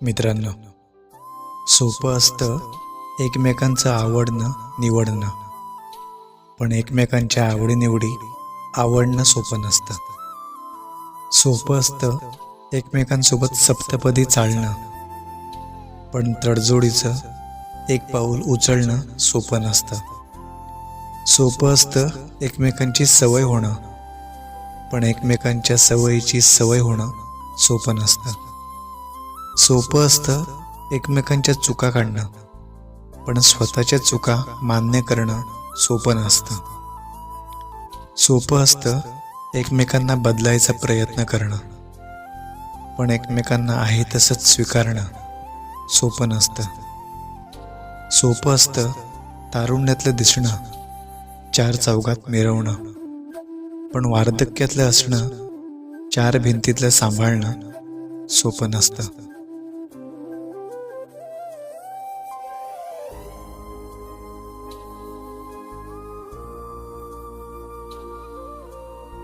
मित्रांनो, सोपं असतं एकमेकांचं आवडणं निवडणं, पण एकमेकांच्या आवडीनिवडी आवडणं सोपं नसतं. सोपं असतं एकमेकांसोबत सप्तपदी चालणं, पण तडजोडीचं एक पाऊल उचलणं सोपं नसतं. सोपं असतं एकमेकांची सवय होणं, पण एकमेकांच्या सवयीची सवय होणं सोपं नसतं. सोपं असतं एकमेकांच्या चुका काढणं, पण स्वतःच्या चुका मान्य करणं सोपं नसतं. सोपं असतं एकमेकांना बदलायचा प्रयत्न करणं, पण एकमेकांना आहे तसंच स्वीकारणं सोपं नसतं. सोपं असतं तारुण्यातलं दिसणं, चार चौघात मिरवणं, पण वार्धक्यातलं असणं, चार भिंतीतलं सांभाळणं सोपं नसतं.